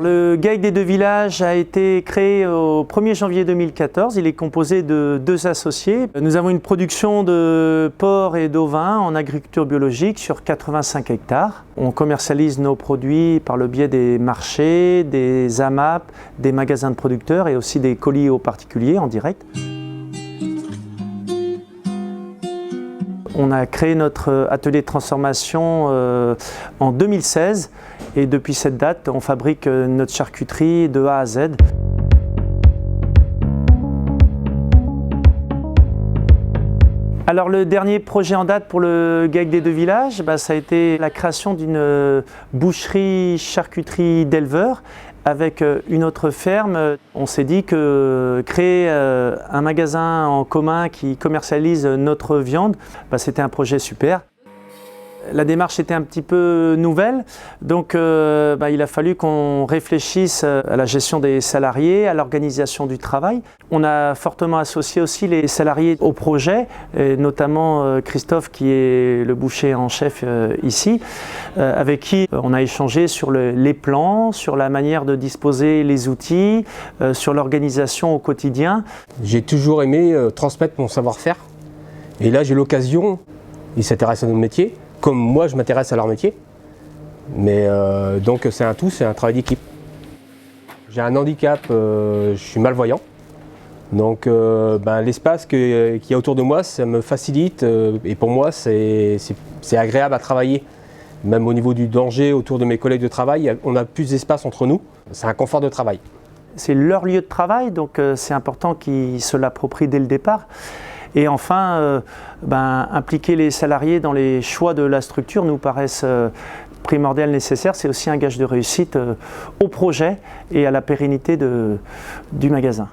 Le GAEC des deux villages a été créé au 1er janvier 2014. Il est composé de 2 associés. Nous avons une production de porc et d'ovins en agriculture biologique sur 85 hectares. On commercialise nos produits par le biais des marchés, des AMAP, des magasins de producteurs et aussi des colis aux particuliers en direct. On a créé notre atelier de transformation en 2016 et depuis cette date, on fabrique notre charcuterie de A à Z. Alors le dernier projet en date pour le GAEC des deux villages, ça a été la création d'une boucherie charcuterie d'éleveurs avec une autre ferme. On s'est dit que créer un magasin en commun qui commercialise notre viande, c'était un projet super. La démarche était un petit peu nouvelle, donc il a fallu qu'on réfléchisse à la gestion des salariés, à l'organisation du travail. On a fortement associé aussi les salariés au projet, et notamment Christophe qui est le boucher en chef ici, avec qui on a échangé sur les plans, sur la manière de disposer les outils, sur l'organisation au quotidien. J'ai toujours aimé transmettre mon savoir-faire et là j'ai l'occasion, ils s'intéressent à notre métier, comme moi je m'intéresse à leur métier, mais donc c'est un tout, c'est un travail d'équipe. J'ai un handicap, je suis malvoyant, donc l'espace qu'il y a autour de moi, ça me facilite et pour moi c'est agréable à travailler. Même au niveau du danger autour de mes collègues de travail, on a plus d'espace entre nous, c'est un confort de travail. C'est leur lieu de travail, donc c'est important qu'ils se l'approprient dès le départ. Et enfin, impliquer les salariés dans les choix de la structure nous paraissent primordial, nécessaire. C'est aussi un gage de réussite au projet et à la pérennité du magasin.